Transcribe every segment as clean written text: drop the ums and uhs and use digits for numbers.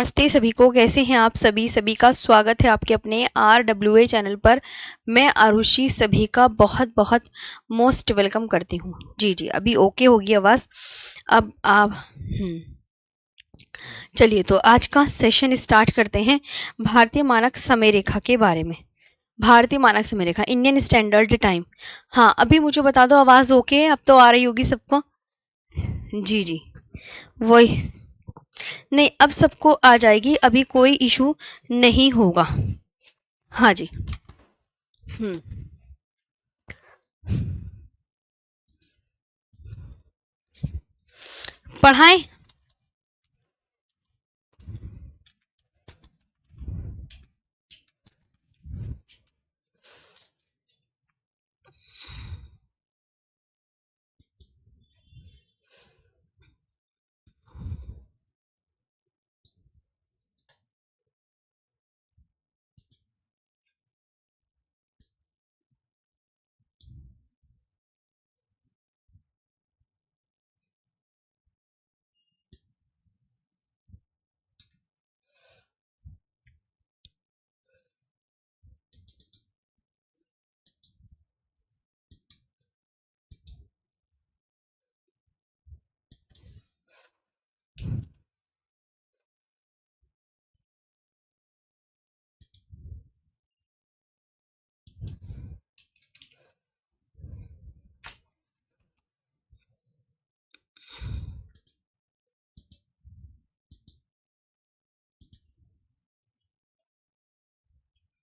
नमस्ते सभी को, कैसे हैं आप सभी। सभी का स्वागत है आपके अपने RWA चैनल पर। मैं आरुषि सभी का बहुत बहुत मोस्ट वेलकम करती हूँ। जी, अभी ओके होगी आवाज़। अब आप चलिए तो आज का सेशन स्टार्ट करते हैं भारतीय मानक समय रेखा के बारे में। भारतीय मानक समय रेखा, इंडियन स्टैंडर्ड टाइम। हाँ, अभी मुझे बता दो आवाज़ ओके है? अब तो आ रही होगी सबको। जी, वही नहीं, अब सबको आ जाएगी, अभी कोई इशू नहीं होगा। हाँ जी। पढ़ाएं।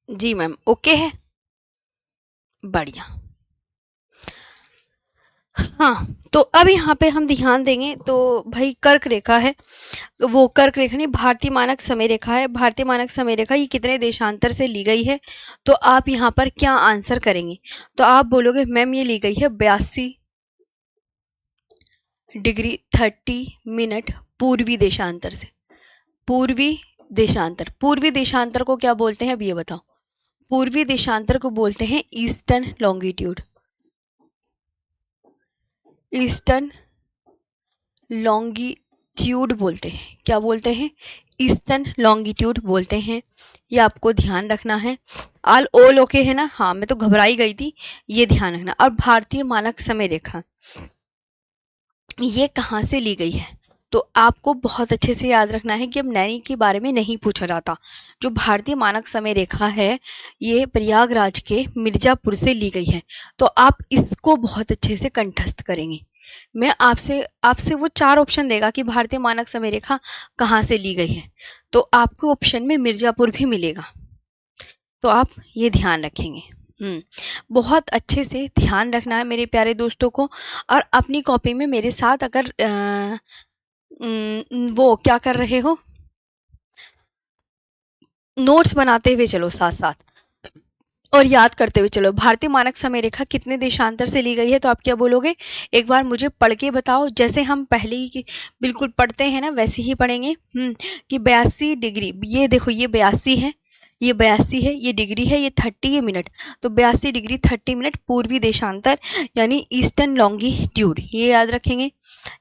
जी मैम, ओके है, बढ़िया। हाँ, तो अब यहाँ पे हम ध्यान देंगे तो भाई कर्क रेखा है, वो कर्क रेखा नहीं, भारतीय मानक समय रेखा है। भारतीय मानक समय रेखा ये कितने देशांतर से ली गई है, तो आप यहाँ पर क्या आंसर करेंगे? तो आप बोलोगे मैम ये ली गई है 82 डिग्री 30 मिनट पूर्वी देशांतर से। पूर्वी देशांतर, पूर्वी देशांतर को क्या बोलते हैं अब ये बताओ? पूर्वी देशांतर को बोलते हैं ईस्टर्न लॉन्गिट्यूड। ईस्टर्न लॉन्गिट्यूड बोलते हैं। क्या बोलते हैं? ईस्टर्न लॉन्गिट्यूड बोलते हैं। ये आपको ध्यान रखना है। ऑल ओके है ना? हाँ, मैं तो घबराई गई थी, ये ध्यान रखना। और भारतीय मानक समय रेखा ये कहाँ से ली गई है, तो आपको बहुत अच्छे से याद रखना है कि अब नैनी के बारे में नहीं पूछा जाता। जो भारतीय मानक समय रेखा है ये प्रयागराज के मिर्जापुर से ली गई है, तो आप इसको बहुत अच्छे से कंठस्थ करेंगे। मैं आपसे वो 4 ऑप्शन देगा कि भारतीय मानक समय रेखा कहाँ से ली गई है, तो आपको ऑप्शन में मिर्जापुर भी मिलेगा, तो आप ये ध्यान रखेंगे। बहुत अच्छे से ध्यान रखना है मेरे प्यारे दोस्तों को। और अपनी कॉपी में मेरे साथ अगर वो क्या कर रहे हो, नोट्स बनाते हुए चलो साथ साथ और याद करते हुए चलो। भारतीय मानक समय रेखा कितने देशांतर से ली गई है, तो आप क्या बोलोगे? एक बार मुझे पढ़ के बताओ, जैसे हम पहले ही बिल्कुल पढ़ते हैं ना वैसे ही पढ़ेंगे। कि 82 डिग्री, ये देखो ये 82 है, ये 82 है, ये डिग्री है, ये 30 है मिनट, तो 82 डिग्री 30 मिनट पूर्वी देशांतर यानी ईस्टर्न लॉन्गिट्यूड, ये याद रखेंगे।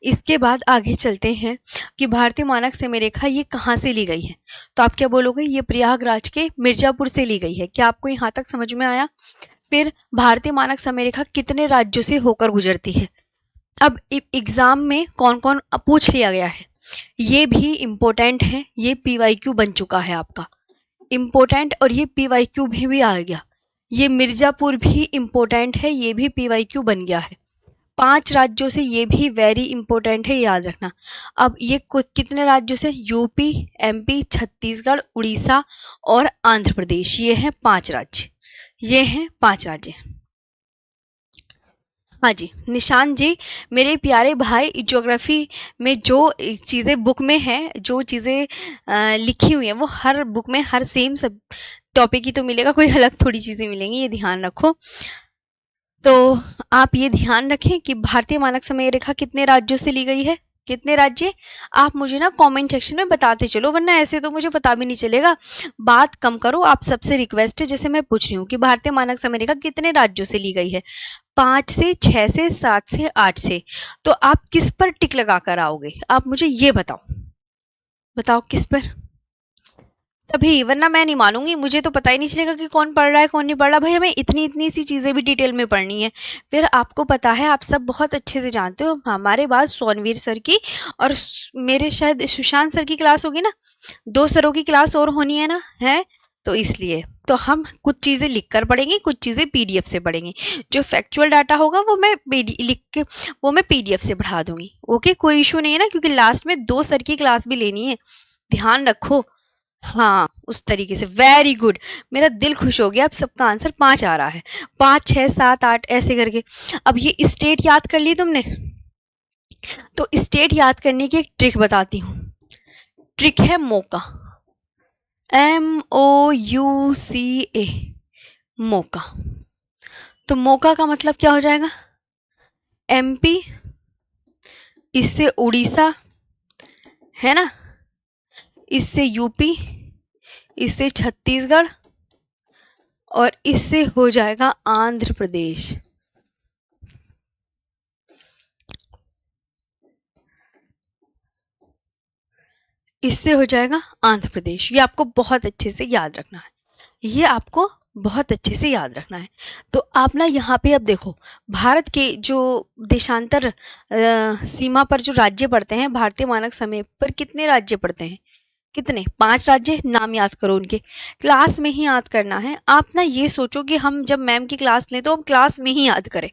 इसके बाद आगे चलते हैं कि भारतीय मानक समय रेखा ये कहाँ से ली गई है, तो आप क्या बोलोगे? ये प्रयागराज के मिर्जापुर से ली गई है। क्या आपको यहाँ तक समझ में आया? फिर भारतीय मानक समय रेखा कितने राज्यों से होकर गुजरती है? अब एग्जाम में कौन कौन पूछ लिया गया है, ये भी इम्पोर्टेंट है, ये PYQ बन चुका है आपका इम्पोर्टेंट, और ये PYQ भी आ गया। ये मिर्जापुर भी इम्पोर्टेंट है, ये भी PYQ बन गया है। 5 राज्यों से, ये भी वेरी इंपॉर्टेंट है, याद रखना। अब ये कितने राज्यों से? यूपी, MP, छत्तीसगढ़, उड़ीसा और आंध्र प्रदेश, ये हैं 5 राज्य, ये हैं 5 राज्य। हाँ जी निशान जी, मेरे प्यारे भाई, ज्योग्राफी में जो चीज़ें बुक में है, जो चीज़ें लिखी हुई हैं वो हर बुक में हर सेम सब टॉपिक की तो मिलेगा, कोई अलग थोड़ी चीज़ें मिलेंगी, ये ध्यान रखो। तो आप ये ध्यान रखें कि भारतीय मानक समय रेखा कितने राज्यों से ली गई है। कितने राज्य? आप मुझे ना कमेंट सेक्शन में बताते चलो, वरना ऐसे तो मुझे पता भी नहीं चलेगा। बात कम करो, आप सबसे रिक्वेस्ट है, जैसे मैं पूछ रही हूँ कि भारतीय मानक समय रेखा कितने राज्यों से ली गई है, 5 से, 6 से, 7 से, 8 से, तो आप किस पर टिक लगा कर आओगे? आप मुझे ये बताओ, बताओ किस पर? तभी, वरना मैं नहीं मानूंगी, मुझे तो पता ही नहीं चलेगा कि कौन पढ़ रहा है कौन नहीं पढ़ रहा। भाई हमें इतनी इतनी सी चीज़ें भी डिटेल में पढ़नी है। फिर आपको पता है, आप सब बहुत अच्छे से जानते हो, हमारे बाद सोनवीर सर की और मेरे शायद सुशांत सर की क्लास होगी ना, 2 सरों की क्लास और होनी है ना, है। तो इसलिए तो हम कुछ चीज़ें लिख कर पढ़ेंगे, कुछ चीज़ें पीडीएफ से पढ़ेंगे। जो फैक्चुअल डाटा होगा वो मैं लिख के वो मैं पीडीएफ से पढ़ा दूंगी। ओके, कोई इशू नहीं है ना, क्योंकि लास्ट में 2 सर की क्लास भी लेनी है, ध्यान रखो। हाँ, उस तरीके से, वेरी गुड। मेरा दिल खुश हो गया, अब सबका आंसर 5 आ रहा है। 5, 6, 7, 8 ऐसे करके। अब ये स्टेट याद कर ली तुमने, तो स्टेट याद करने की एक ट्रिक बताती हूँ। ट्रिक है मौका, MOUCA, मौका। तो मौका का मतलब क्या हो जाएगा? MP, इससे उड़ीसा, है ना, इससे यूपी, इससे छत्तीसगढ़, और इससे हो जाएगा आंध्र प्रदेश। इससे हो जाएगा आंध्र प्रदेश। ये आपको बहुत अच्छे से याद रखना है, ये आपको बहुत अच्छे से याद रखना है। तो आप ना यहाँ पे अब देखो, भारत के जो देशांतर सीमा पर जो राज्य पड़ते हैं, भारतीय मानक समय पर कितने राज्य पड़ते हैं? कितने? 5 राज्य। नाम याद करो उनके, क्लास में ही याद करना है। आप ना ये सोचो कि हम जब मैम की क्लास लें तो हम क्लास में ही याद करें।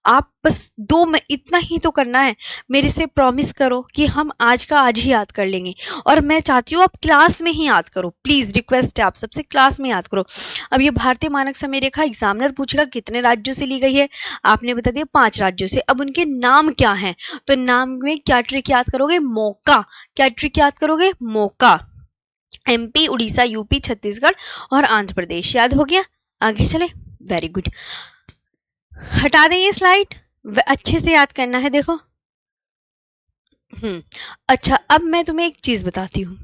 आप बस 2 में इतना ही तो करना है। मेरे से प्रॉमिस करो कि हम आज का आज ही याद कर लेंगे, और मैं चाहती हूँ आप क्लास में ही याद करो। प्लीज रिक्वेस्ट है आप सबसे, क्लास में याद करो। अब ये भारतीय मानक समय रेखा एग्जामिनर पूछेगा कितने राज्यों से ली गई है, आपने बता दिया 5 राज्यों से। अब उनके नाम क्या हैं? तो नाम में क्या ट्रिक याद करोगे? मौका। क्या ट्रिक याद करोगे? मौका। MP, उड़ीसा, यूपी, छत्तीसगढ़ और आंध्र प्रदेश। याद हो गया? आगे चले, वेरी गुड। हटा दें ये स्लाइड, अच्छे से याद करना है, देखो। अच्छा, अब मैं तुम्हें एक चीज बताती हूँ,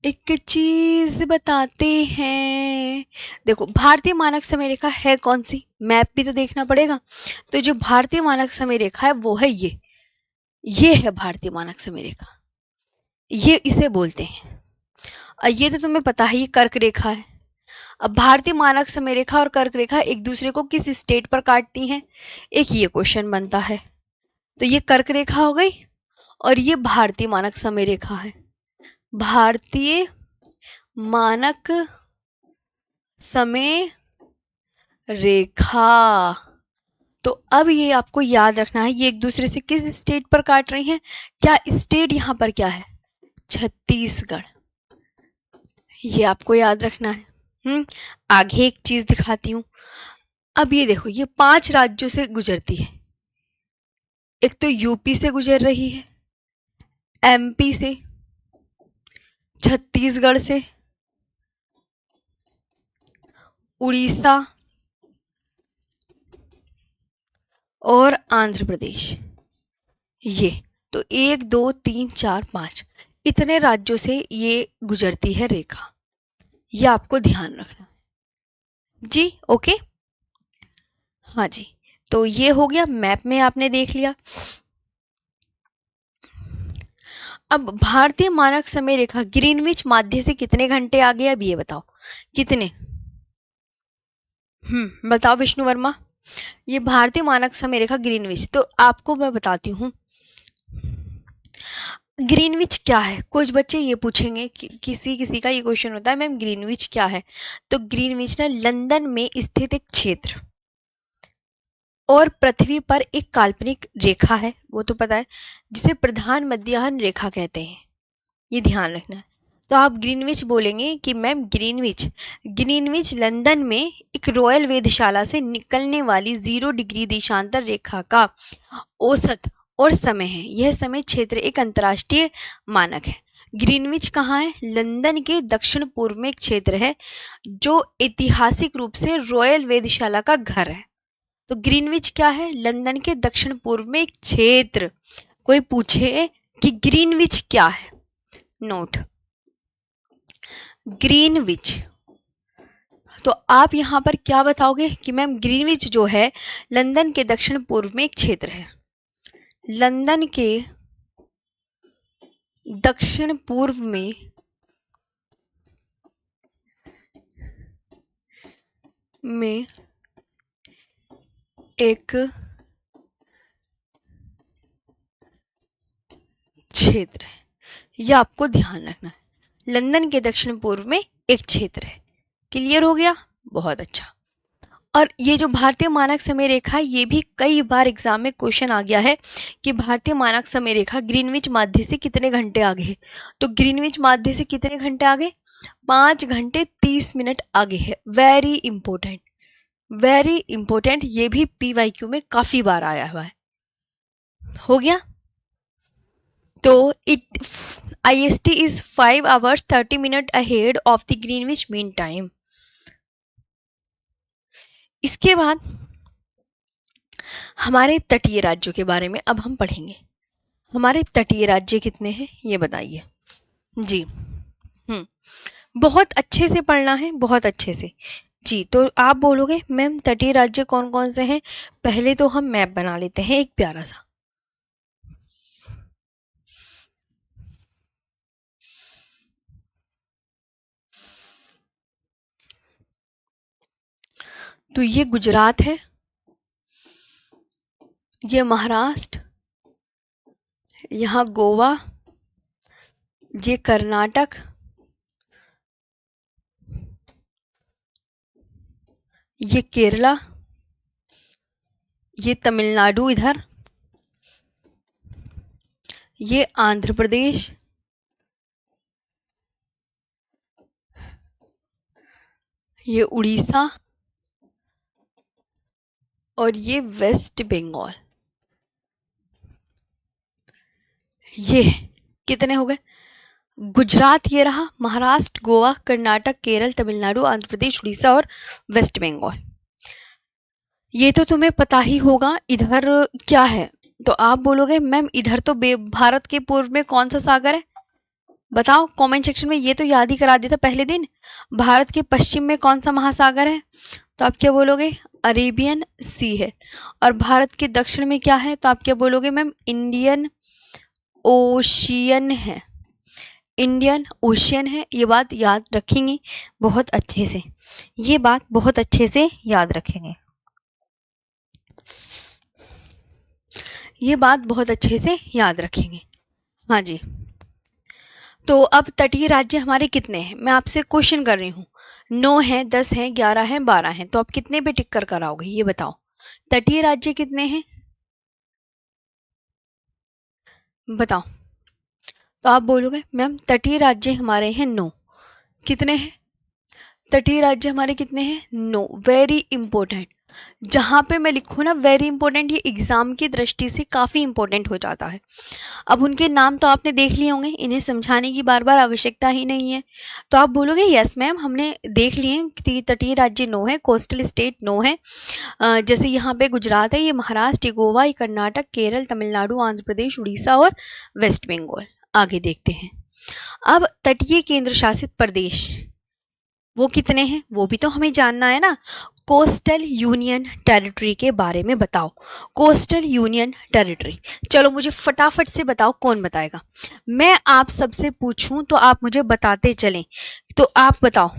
एक चीज बताते हैं। देखो, भारतीय मानक समय रेखा है कौन सी? मैप भी तो देखना पड़ेगा। तो जो भारतीय मानक समय रेखा है वो है ये है भारतीय मानक समय रेखा, ये इसे बोलते हैं। और ये तो तुम्हें पता है, ये कर्क रेखा है। अब भारतीय मानक समय रेखा और कर्क रेखा एक दूसरे को किस स्टेट पर काटती हैं? एक ये क्वेश्चन बनता है। तो ये कर्क रेखा हो गई, और ये भारतीय मानक समय रेखा है। भारतीय मानक समय रेखा। तो अब ये आपको याद रखना है, ये एक दूसरे से किस स्टेट पर काट रही हैं? क्या स्टेट यहाँ पर क्या है? छत्तीसगढ़। ये आपको याद रखना है। आगे एक चीज दिखाती हूँ। अब ये देखो, ये 5 राज्यों से गुजरती है। एक तो यूपी से गुजर रही है, MP से, छत्तीसगढ़ से, उड़ीसा और आंध्र प्रदेश। ये तो 1, 2, 3, 4, 5 इतने राज्यों से ये गुजरती है रेखा। ये आपको ध्यान रखना है जी। ओके, हाँ जी। तो ये हो गया, मैप में आपने देख लिया। अब भारतीय मानक समय रेखा ग्रीनविच माध्य से कितने घंटे आगे? अब ये बताओ कितने? बताओ विष्णु वर्मा। ये भारतीय मानक समय रेखा ग्रीनविच, तो आपको मैं बताती हूँ ग्रीनविच क्या है। कुछ बच्चे ये पूछेंगे कि किसी किसी का ये क्वेश्चन होता है, मैम ग्रीनविच क्या है? तो ग्रीनविच ना लंदन में स्थित एक क्षेत्र और पृथ्वी पर एक काल्पनिक रेखा है, वो तो पता है, जिसे प्रधान मध्याह्न रेखा कहते हैं। ये ध्यान रखना है। तो आप ग्रीनविच बोलेंगे कि मैम ग्रीनविच लंदन में एक रॉयल वेधशाला से निकलने वाली 0 डिग्री देशांतर रेखा का औसत और समय है। यह समय क्षेत्र एक अंतर्राष्ट्रीय मानक है। ग्रीनविच कहाँ है? लंदन के दक्षिण पूर्व में एक क्षेत्र है जो ऐतिहासिक रूप से रॉयल वेधशाला का घर है। तो ग्रीनविच क्या है? लंदन के दक्षिण पूर्व में एक क्षेत्र। कोई पूछे कि ग्रीनविच क्या है? Note, Greenwich. तो आप यहाँ पर क्या बताओगे कि मैम ग्रीनविच जो है लंदन के दक्षिण पूर्व में एक क्षेत्र है। लंदन के दक्षिण पूर्व में में एक क्षेत्र है, यह आपको ध्यान रखना है। लंदन के दक्षिण पूर्व में एक क्षेत्र है। क्लियर हो गया? बहुत अच्छा। और ये जो भारतीय मानक समय रेखा है, ये भी कई बार एग्जाम में क्वेश्चन आ गया है कि भारतीय मानक समय रेखा ग्रीनविच माध्य से कितने घंटे आगे है। तो ग्रीनविच माध्य से कितने घंटे आगे? 5 घंटे 30 मिनट आगे है। Very important, very important. ये भी पीवाईक्यू में काफी बार आया हुआ है। हो गया? तो it IST is 5 hours 30 minute ahead of the Greenwich Mean Time। इसके बाद हमारे तटीय राज्यों के बारे में अब हम पढ़ेंगे। हमारे तटीय राज्य कितने हैं ये बताइए जी। बहुत अच्छे से पढ़ना है, बहुत अच्छे से जी। तो आप बोलोगे मैम तटीय राज्य कौन कौन से हैं? पहले तो हम मैप बना लेते हैं एक प्यारा सा। तो ये गुजरात है, ये महाराष्ट्र, यहाँ गोवा, ये कर्नाटक, ये केरला, ये तमिलनाडु इधर, ये आंध्र प्रदेश, ये उड़ीसा और ये वेस्ट बंगाल। ये कितने हो गए? गुजरात ये रहा, महाराष्ट्र, गोवा, कर्नाटक, केरल, तमिलनाडु, आंध्र प्रदेश, उड़ीसा और वेस्ट बंगाल। ये तो तुम्हें पता ही होगा। इधर क्या है? तो आप बोलोगे मैम इधर तो भारत के पूर्व में कौन सा सागर है? बताओ कमेंट सेक्शन में। ये तो याद ही करा देता पहले दिन। भारत के पश्चिम में कौन सा महासागर है? तो आप क्या बोलोगे? अरेबियन सी है। और भारत के दक्षिण में क्या है? तो आप क्या बोलोगे मैम? इंडियन ओशियन है। इंडियन ओशियन है। ये बात याद रखेंगे बहुत अच्छे से, ये बात बहुत अच्छे से याद रखेंगे, ये बात बहुत अच्छे से याद रखेंगे। हाँ जी। तो अब तटीय राज्य हमारे कितने हैं? मैं आपसे क्वेश्चन कर रही हूँ। 9 है, 10 है, 11 है, 12 है। तो आप कितने पे टिक कर कराओगे ये बताओ? तटीय राज्य कितने हैं बताओ? तो आप बोलोगे मैम तटीय राज्य हमारे हैं 9। कितने हैं? तटीय राज्य हमारे कितने हैं? 9। Very important. जहां पे मैं लिखूँ ना वेरी इंपॉर्टेंट, ये एग्जाम की दृष्टि से काफी इंपॉर्टेंट हो जाता है। अब उनके नाम तो आपने देख लिए होंगे, इन्हें समझाने की बार बार आवश्यकता ही नहीं है। तो आप बोलोगे यस मैम हमने देख लिए कि तटीय राज्य 9 है, कोस्टल स्टेट 9 है। जैसे यहाँ पे गुजरात है, ये महाराष्ट्र, ये गोवा, ये कर्नाटक, केरल, तमिलनाडु, आंध्र प्रदेश, उड़ीसा और वेस्ट बंगाल। आगे देखते हैं। अब तटीय केंद्र शासित प्रदेश वो कितने हैं वो भी तो हमें जानना है ना। कोस्टल यूनियन टेरिटरी के बारे में बताओ। कोस्टल यूनियन टेरिटरी, चलो मुझे फटाफट से बताओ, कौन बताएगा? मैं आप सबसे पूछूं तो आप मुझे बताते चलें, तो आप बताओ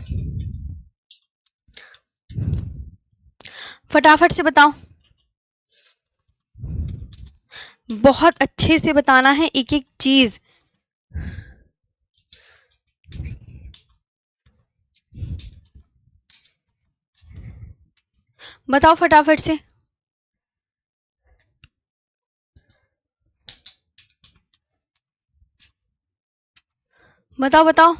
फटाफट से बताओ। बहुत अच्छे से बताना है एक एक चीज। बताओ फटाफट से। बताओ बताओ।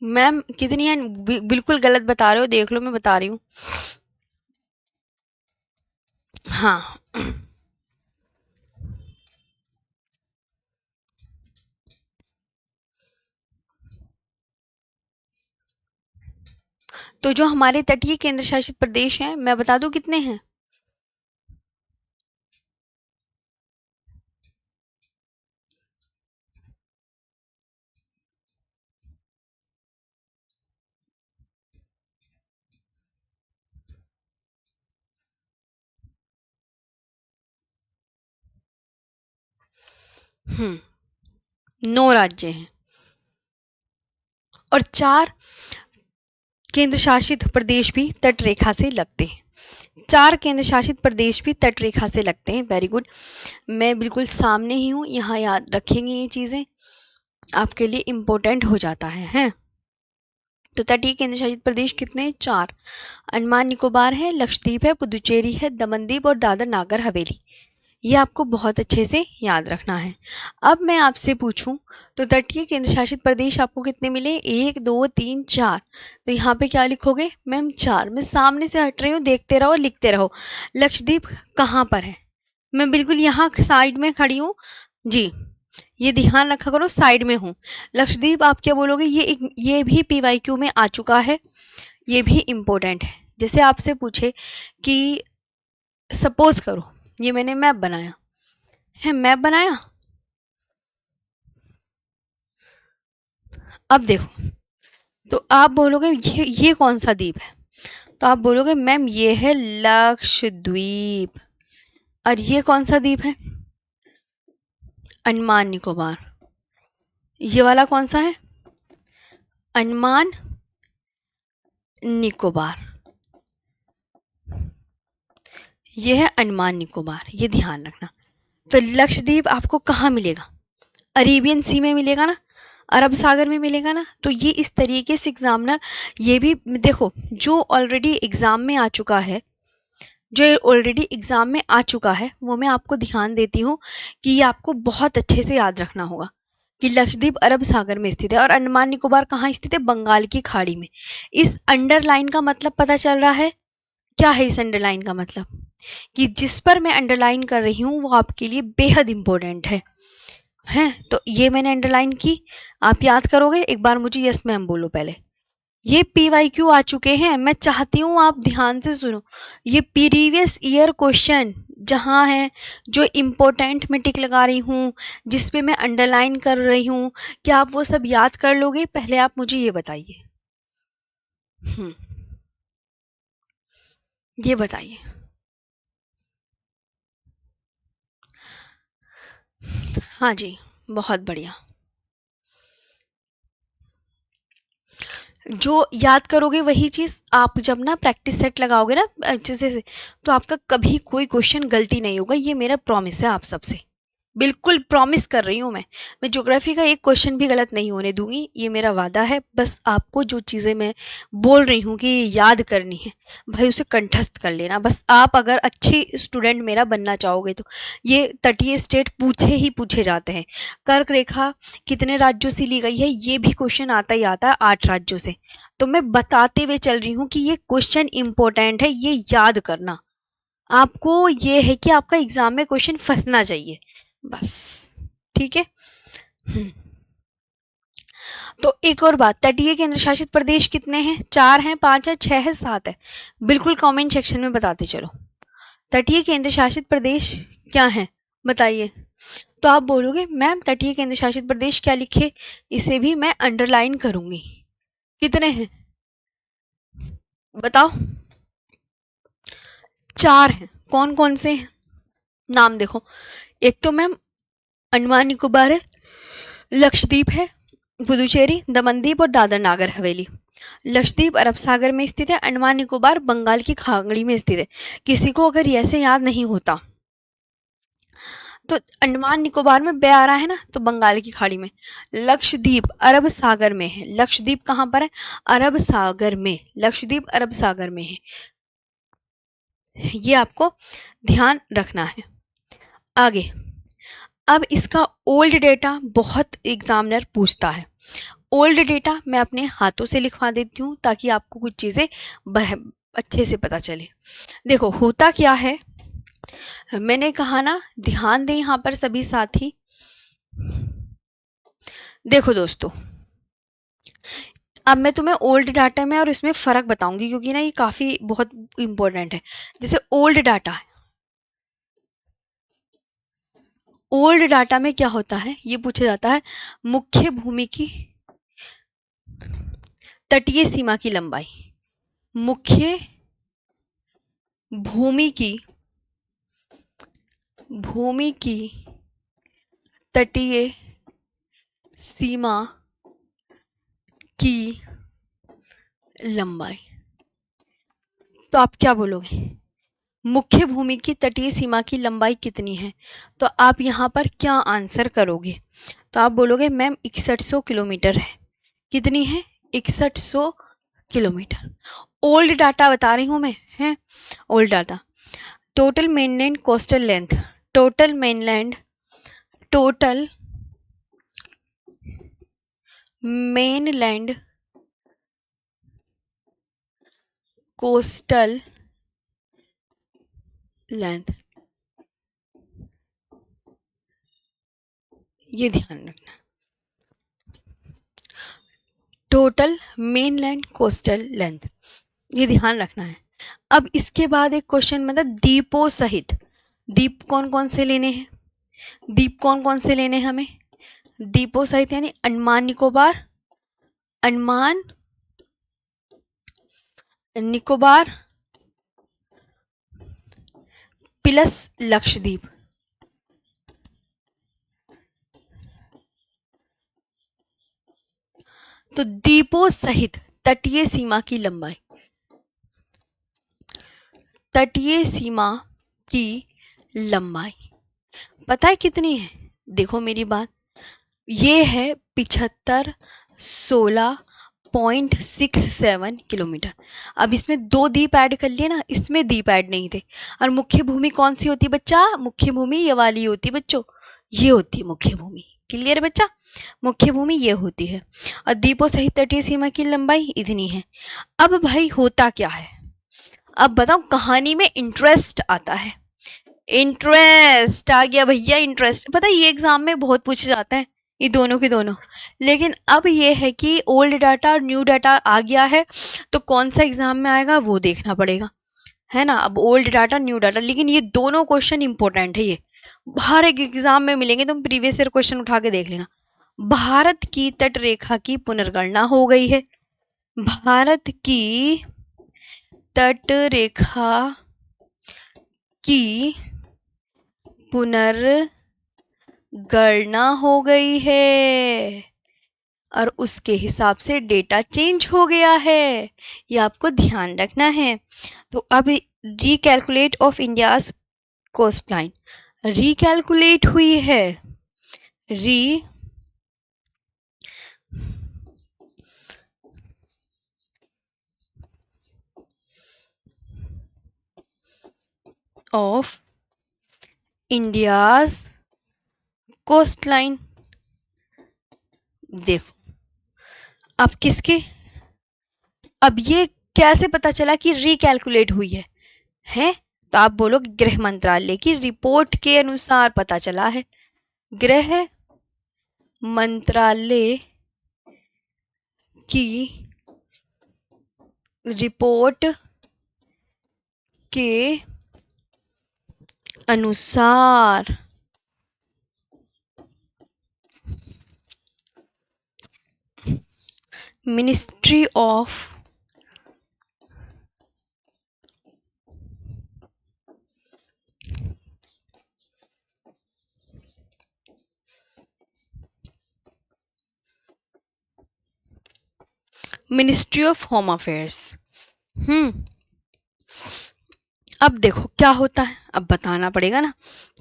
मैम कितनी है? बिल्कुल गलत बता रहे हो, देख लो मैं बता रही हूँ। हाँ। तो जो हमारे तटीय केंद्र शासित प्रदेश हैं, मैं बता दूं कितने हैं? 9 राज्य हैं और 4 केंद्र शासित प्रदेश भी तट रेखा से लगते हैं। 4 केंद्र शासित प्रदेश भी तट रेखा से लगते हैं। वेरी गुड, मैं बिल्कुल सामने ही हूँ, यहाँ याद रखेंगे ये चीज़ें, आपके लिए इम्पोर्टेंट हो जाता है। तो तटीय केंद्र शासित प्रदेश कितने हैं? 4। अंडमान निकोबार है, लक्षद्वीप है, पुदुचेरी है, दमनदीप और दादर नागर हवेली। ये आपको बहुत अच्छे से याद रखना है। अब मैं आपसे पूछूं तो तटीय केंद्र शासित प्रदेश आपको कितने मिले? 1 2 3 4। तो यहाँ पे क्या लिखोगे? मैम 4। मैं सामने से हट रही हूँ, देखते रहो, लिखते रहो। लक्षद्वीप कहाँ पर है? मैं बिल्कुल यहाँ साइड में खड़ी हूँ जी, ये ध्यान रखा करो, साइड में हूँ। लक्षद्वीप आप क्या बोलोगे? ये भी PYQ में आ चुका है, ये भी इम्पोर्टेंट है। जैसे आपसे पूछे कि सपोज करो ये मैंने मैप बनाया है, मैप बनाया, अब देखो, तो आप बोलोगे ये कौन सा द्वीप है? तो आप बोलोगे मैम ये है लक्षद्वीप। और ये कौन सा द्वीप है? अंडमान निकोबार। ये वाला कौन सा है? अंडमान निकोबार। ये है अंडमान निकोबार, ये ध्यान रखना। तो लक्षद्वीप आपको कहाँ मिलेगा? अरेबियन सी में मिलेगा ना, अरब सागर में मिलेगा ना। तो ये इस तरीके से एग्जामिनर, ये भी देखो जो ऑलरेडी एग्जाम में आ चुका है, वो मैं आपको ध्यान देती हूँ कि ये आपको बहुत अच्छे से याद रखना होगा कि लक्षद्वीप अरब सागर में स्थित है और अंडमान निकोबार कहाँ स्थित है? बंगाल की खाड़ी में। इस अंडरलाइन का मतलब पता चल रहा है? क्या है इस अंडरलाइन का मतलब? कि जिस पर मैं अंडरलाइन कर रही हूँ वो आपके लिए बेहद इंपॉर्टेंट है। तो ये मैंने अंडरलाइन की, आप याद करोगे? एक बार मुझे यस मैम बोलो पहले। ये PYQ आ चुके हैं, मैं चाहती हूँ आप ध्यान से सुनो। ये प्रीवियस ईयर क्वेश्चन जहाँ है, जो इम्पोर्टेंट मैं टिक लगा रही हूँ, जिस पे मैं अंडरलाइन कर रही हूँ, क्या आप वो सब याद कर लोगे? पहले आप मुझे ये बताइए। ये बताइए। हाँ जी, बहुत बढ़िया। जो याद करोगे वही चीज़ आप जब ना प्रैक्टिस सेट लगाओगे ना अच्छे से, तो आपका कभी कोई क्वेश्चन गलती नहीं होगा। ये मेरा प्रॉमिस है आप सबसे, बिल्कुल प्रॉमिस कर रही हूँ मैं ज्योग्राफी का एक क्वेश्चन भी गलत नहीं होने दूंगी, ये मेरा वादा है। बस आपको जो चीज़ें मैं बोल रही हूँ कि याद करनी है, भाई उसे कंठस्थ कर लेना। बस आप अगर अच्छी स्टूडेंट मेरा बनना चाहोगे तो ये तटीय स्टेट पूछे ही पूछे जाते हैं। कर्क रेखा कितने राज्यों से ली गई है? ये भी क्वेश्चन आता ही आता है 8 राज्यों से। तो मैं बताते हुए चल रही हूँ कि ये क्वेश्चन इंपॉर्टेंट है, ये याद करना। आपको ये है कि आपका एग्जाम में क्वेश्चन फंसना चाहिए बस, ठीक है। तो एक और बात, तटीय केंद्र शासित प्रदेश कितने हैं? 4 हैं, 5 है, 6 है, 7 है? बिल्कुल कमेंट सेक्शन में बताते चलो। तटीय केंद्र शासित प्रदेश क्या है बताइए। तो आप बोलोगे मैम तटीय केंद्र शासित प्रदेश क्या लिखे? इसे भी मैं अंडरलाइन करूंगी। कितने हैं बताओ? 4 हैं। कौन कौन से हैं? नाम देखो। एक तो मैम अंडमान निकोबार है, लक्षद्वीप है, पुदुचेरी, दमनदीप और दादर नागर हवेली। लक्षद्वीप अरब सागर में स्थित है, अंडमान निकोबार बंगाल की खाड़ी में स्थित है। किसी को अगर ऐसे याद नहीं होता तो अंडमान निकोबार में बे आ रहा है ना, तो बंगाल की खाड़ी में। लक्षद्वीप अरब सागर में है। लक्षद्वीप कहाँ पर है? अरब सागर में। लक्षद्वीप अरब सागर में है, ये आपको ध्यान रखना है। आगे, अब इसका ओल्ड डेटा बहुत एग्जामिनर पूछता है। ओल्ड डेटा मैं अपने हाथों से लिखवा देती हूँ ताकि आपको कुछ चीज़ें अच्छे से पता चले। देखो होता क्या है, मैंने कहा ना, ध्यान दें यहाँ पर सभी साथी। देखो दोस्तों, अब मैं तुम्हें ओल्ड डाटा में और इसमें फ़र्क बताऊंगी क्योंकि ना ये काफ़ी बहुत इंपॉर्टेंट है। जैसे ओल्ड डाटा है, ओल्ड डाटा में क्या होता है ये पूछा जाता है, मुख्य भूमि की तटीय सीमा की लंबाई। मुख्य भूमि की तटीय सीमा की लंबाई। तो आप क्या बोलोगे, मुख्य भूमि की तटीय सीमा की लंबाई कितनी है? तो आप यहाँ पर क्या आंसर करोगे? तो आप बोलोगे मैम 6100 किलोमीटर है। कितनी है? 6100 किलोमीटर। ओल्ड डाटा बता रही हूँ मैं, है old data. Total mainland coastal length, total mainland coastal length, ये ध्यान रखना, टोटल मेनलैंड कोस्टल लेंथ, ये ध्यान रखना है। अब इसके बाद एक क्वेश्चन, मतलब द्वीपों सहित, द्वीप कौन कौन से लेने हैं? द्वीप कौन कौन से लेने हैं हमें? द्वीपों सहित यानी अंडमान निकोबार, अंडमान निकोबार प्लस लक्षद्वीप। तो द्वीपों सहित तटीय सीमा की लंबाई, तटीय सीमा की लंबाई पता है कितनी है? देखो मेरी बात, ये है 7516.67 किलोमीटर। अब इसमें 2 द्वीप ऐड कर लिए ना, इसमें द्वीप ऐड नहीं थे। और मुख्य भूमि कौन सी होती है बच्चा? मुख्य भूमि ये वाली होती है बच्चों, ये होती है मुख्य भूमि। क्लियर है बच्चा? मुख्य भूमि ये होती है, और द्वीपों सहित तटीय सीमा की लंबाई इतनी है। अब भाई होता क्या है, अब बताओ, कहानी में इंटरेस्ट आता है, इंटरेस्ट आ गया भैया, इंटरेस्ट। पता है ये एग्जाम में बहुत पूछे जाते हैं, ये दोनों के दोनों। लेकिन अब ये है कि ओल्ड डाटा और न्यू डाटा आ गया है, तो कौन सा एग्जाम में आएगा वो देखना पड़ेगा, है ना। अब ओल्ड डाटा न्यू डाटा, लेकिन ये दोनों क्वेश्चन इंपॉर्टेंट है, ये हर एक एग्जाम में मिलेंगे, तुम प्रीवियस ईयर क्वेश्चन उठा के देख लेना। भारत की तट रेखा की पुनर्गणना हो गई है, भारत की तट रेखा की पुनर्गणना हो गई है, और उसके हिसाब से डेटा चेंज हो गया है, ये आपको ध्यान रखना है। तो अब recalculate of India's coastline recalculate हुई है, री ऑफ इंडियाज कोस्टलाइन। देखो अब किसके, अब ये कैसे पता चला कि रिकैलकुलेट हुई है? तो आप बोलो गृह मंत्रालय की रिपोर्ट के अनुसार पता चला है, गृह मंत्रालय की रिपोर्ट के अनुसार मिनिस्ट्री ऑफ होम अफेयर्स। अब देखो क्या होता है, अब बताना पड़ेगा ना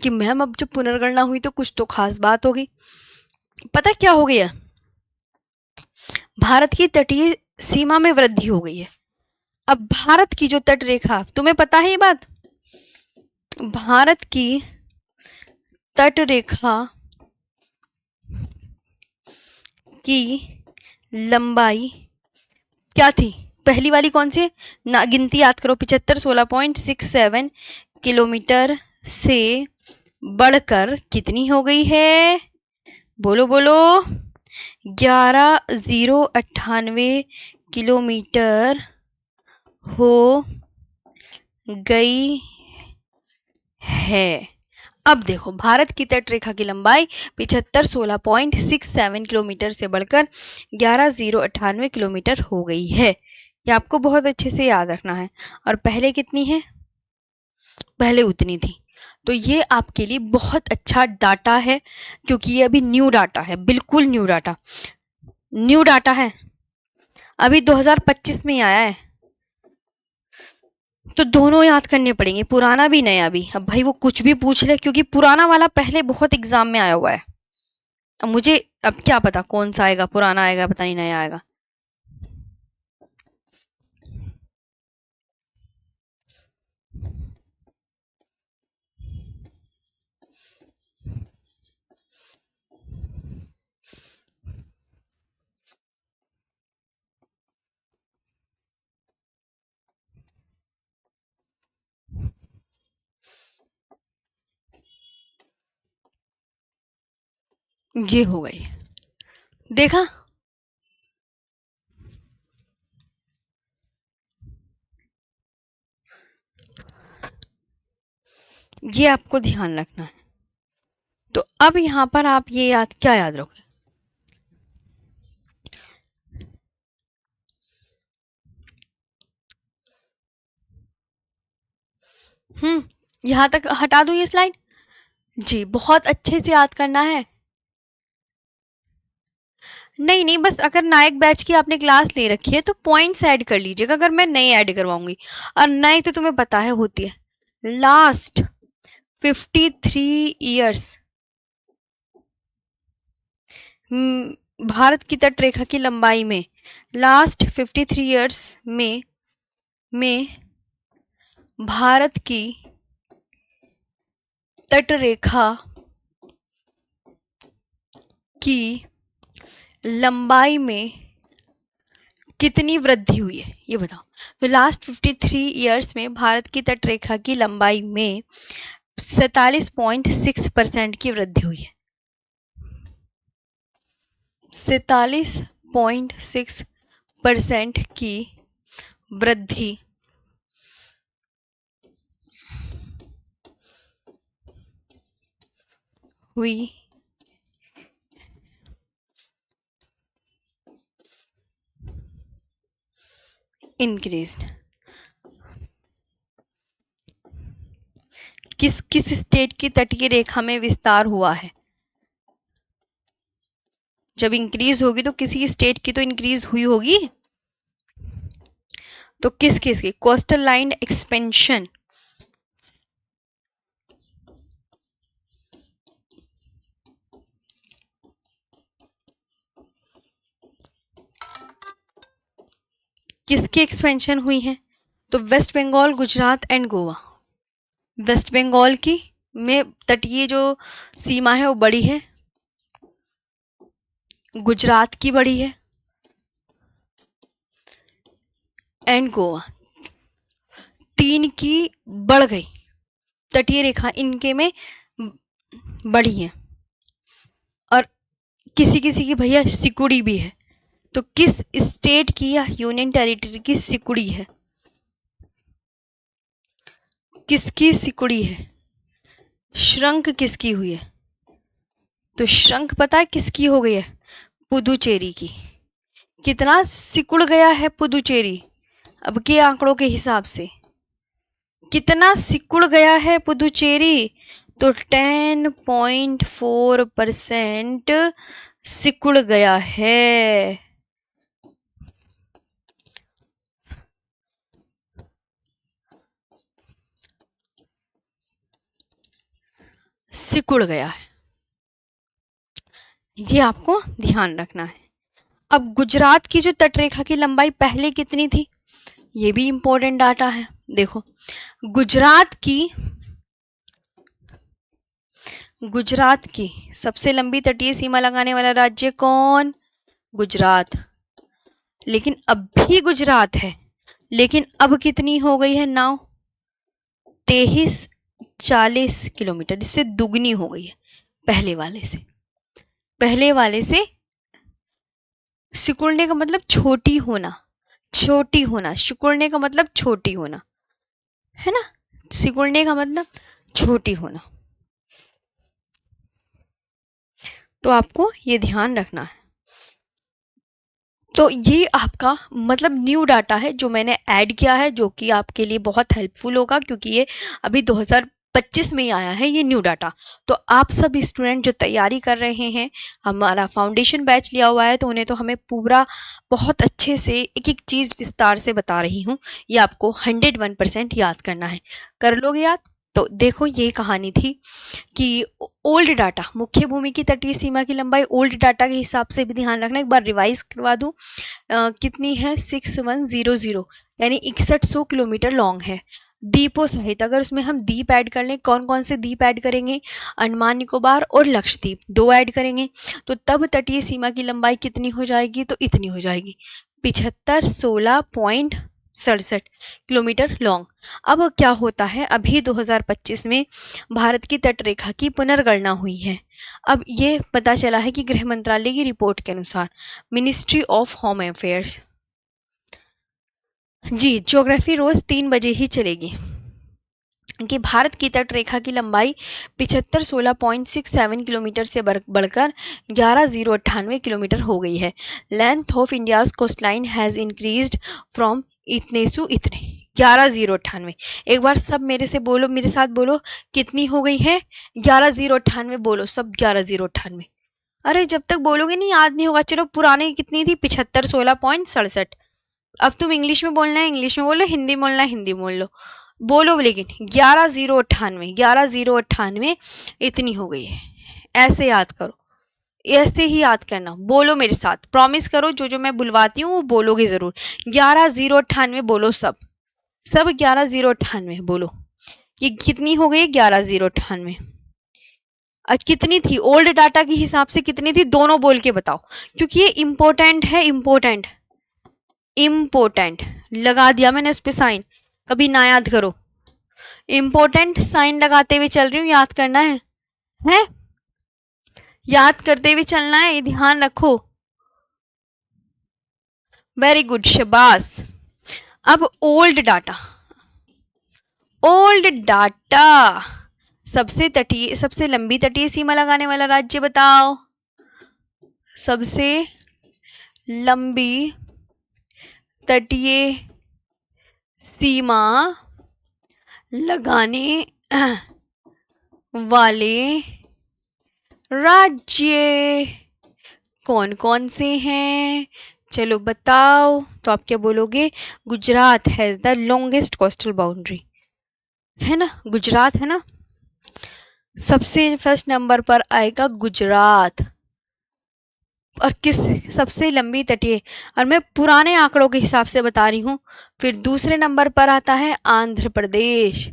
कि मैम अब जब पुनर्गणना हुई तो कुछ तो खास बात होगी। पता क्या हो गया, भारत की तटीय सीमा में वृद्धि हो गई है। अब भारत की जो तट रेखा, तुम्हें पता है ये बात, भारत की तट रेखा की लंबाई क्या थी? पहली वाली कौन सी ना, गिनती याद करो, 7516.67 किलोमीटर से बढ़कर कितनी हो गई है? बोलो बोलो, 11098 किलोमीटर हो गई है। अब देखो भारत की तट रेखा की लंबाई 7516.67 किलोमीटर से बढ़कर 11098 किलोमीटर हो गई है, ये आपको बहुत अच्छे से याद रखना है। और पहले कितनी है? पहले उतनी थी। तो ये आपके लिए बहुत अच्छा डाटा है, क्योंकि ये अभी न्यू डाटा है, बिल्कुल न्यू डाटा है, अभी 2025 में ही आया है। तो दोनों याद करने पड़ेंगे, पुराना भी नया भी। अब भाई वो कुछ भी पूछ ले, क्योंकि पुराना वाला पहले बहुत एग्जाम में आया हुआ है। अब मुझे अब क्या पता कौन सा आएगा, पुराना आएगा पता नहीं, नया आएगा। ये हो गई, देखा। ये आपको ध्यान रखना है। तो अब यहाँ पर आप ये क्या याद रखोगे? यहाँ तक हटा दो ये स्लाइड। जी, बहुत अच्छे से याद करना है। नहीं नहीं, बस अगर नायक बैच की आपने क्लास ले रखी है तो पॉइंट्स ऐड कर लीजिएगा, अगर मैं नई ऐड करवाऊंगी। और नई तो तुम्हें पता है होती है लास्ट 53 ईयर्स भारत की तट रेखा की लंबाई में, लास्ट 53 ईयर्स में भारत की तट रेखा की लंबाई में कितनी वृद्धि हुई है, ये बताओ। तो लास्ट 53 ईयर्स में भारत की तट रेखा की लंबाई में 47.6% की वृद्धि हुई है। 47.6% की वृद्धि हुई इंक्रीज्ड। किस किस स्टेट की तटीय रेखा में विस्तार हुआ है? जब इंक्रीज होगी तो किसी स्टेट की तो इंक्रीज हुई होगी। तो किस किस की? कोस्टल लाइन एक्सपेंशन, किसकी एक्सपेंशन हुई है? तो West Bengal, Gujarat and Goa. West Bengal की में तटीय जो सीमा है वो बड़ी है, गुजरात की बड़ी है, एंड गोवा, तीन की बढ़ गई तटीय रेखा, इनके में बढ़ी है। और किसी किसी की भैया सिकुड़ी भी है। तो किस स्टेट की या यूनियन टेरिटरी की सिकुड़ी है? किसकी सिकुड़ी है? श्रंक किसकी हुई है? तो श्रंक पता है किसकी हो गई है? पुदुचेरी की। कितना सिकुड़ गया है पुदुचेरी अब के आंकड़ों के हिसाब से? कितना सिकुड़ गया है पुदुचेरी? तो 10.4% सिकुड़ गया है। सिकुड़ गया है, ये आपको ध्यान रखना है। अब गुजरात की जो तटरेखा की लंबाई पहले कितनी थी, ये भी इंपॉर्टेंट डाटा है। देखो, गुजरात की सबसे लंबी तटीय सीमा लगाने वाला राज्य कौन? गुजरात। लेकिन अब भी गुजरात है, लेकिन अब कितनी हो गई है नाव? 2340 किलोमीटर, इससे दुगनी हो गई है पहले वाले से। सिकुड़ने का मतलब छोटी होना, सिकुड़ने का मतलब छोटी होना, है ना? सिकुड़ने का मतलब छोटी होना। तो आपको ये ध्यान रखना है। तो ये आपका मतलब न्यू डाटा है जो मैंने ऐड किया है, जो कि आपके लिए बहुत हेल्पफुल होगा, क्योंकि ये अभी 25 में ही आया है ये न्यू डाटा। तो आप सब स्टूडेंट जो तैयारी कर रहे हैं, हमारा फाउंडेशन बैच लिया हुआ है, तो उन्हें तो हमें पूरा बहुत अच्छे से एक एक चीज़ विस्तार से बता रही हूँ। ये आपको 101% याद करना है। कर लोगे याद? तो देखो ये कहानी थी कि ओल्ड डाटा, मुख्य भूमि की तटीय सीमा की लंबाई ओल्ड डाटा के हिसाब से भी ध्यान रखना। एक बार रिवाइज करवा दूं, कितनी है 6100, यानी 6100 किलोमीटर लॉन्ग है। द्वीपों सहित, अगर उसमें हम द्वीप ऐड कर लें, कौन कौन से द्वीप ऐड करेंगे? अंडमान निकोबार और लक्षद्वीप, 2 ऐड करेंगे तो तब तटीय सीमा की लंबाई कितनी हो जाएगी? तो इतनी हो जाएगी, 7516.67 किलोमीटर लॉन्ग। अब क्या होता है, अभी 2025 में भारत की तटरेखा की पुनर्गणना हुई है। अब ये पता चला है कि गृह मंत्रालय की रिपोर्ट के अनुसार, मिनिस्ट्री ऑफ होम अफेयर्स जी, ज्योग्राफी रोज 3 बजे ही चलेगी, कि भारत की तटरेखा की लंबाई 7516.67 किलोमीटर से बढ़कर 11098 किलोमीटर हो गई है। Length of India's coastline has increased from इतने सु इतने 11098। एक बार सब मेरे से बोलो, मेरे साथ बोलो, कितनी हो गई है? 11098 बोलो सब, 11098। अरे जब तक बोलोगे नहीं याद नहीं होगा। चलो पुराने कितनी थी? 7516.67। अब तुम इंग्लिश में बोलना है इंग्लिश में बोलो, हिंदी में बोलना है हिंदी में बोल लो, बोलो लेकिन 11098, 11098 इतनी हो गई है। ऐसे याद करो, ऐसे ही याद करना, बोलो मेरे साथ, प्रॉमिस करो जो जो मैं बुलवाती हूँ वो बोलोगे जरूर। 11098 बोलो सब सब, 11098 बोलो। ये कितनी हो गई? 11098। और कितनी थी ओल्ड डाटा के हिसाब से? कितनी थी? दोनों बोल के बताओ, क्योंकि ये इंपॉर्टेंट है। इंपॉर्टेंट इम्पोर्टेंट लगा दिया मैंने उस पर साइन, कभी ना याद करो। इम्पोर्टेंट साइन लगाते हुए चल रही हूँ, याद करना है याद करते हुए चलना है, ये ध्यान रखो। वेरी गुड, शाबाश। अब ओल्ड डाटा, ओल्ड डाटा, सबसे लंबी तटीय सीमा लगाने वाला राज्य बताओ। सबसे लंबी तटीय सीमा लगाने वाले राज्य कौन कौन से हैं? चलो बताओ। तो आप क्या बोलोगे? Gujarat has the longest coastal boundary, है ना? गुजरात है ना, सबसे फर्स्ट नंबर पर आएगा गुजरात। और किस सबसे लंबी तटीय, और मैं पुराने आंकड़ों के हिसाब से बता रही हूँ। फिर दूसरे नंबर पर आता है आंध्र प्रदेश।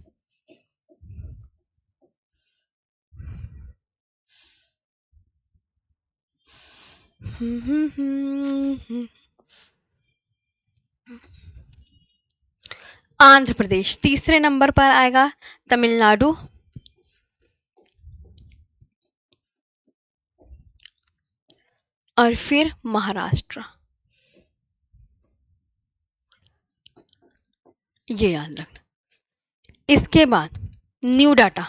आंध्र प्रदेश। तीसरे नंबर पर आएगा तमिलनाडु। और फिर महाराष्ट्र। ये याद रखना। इसके बाद न्यू डाटा,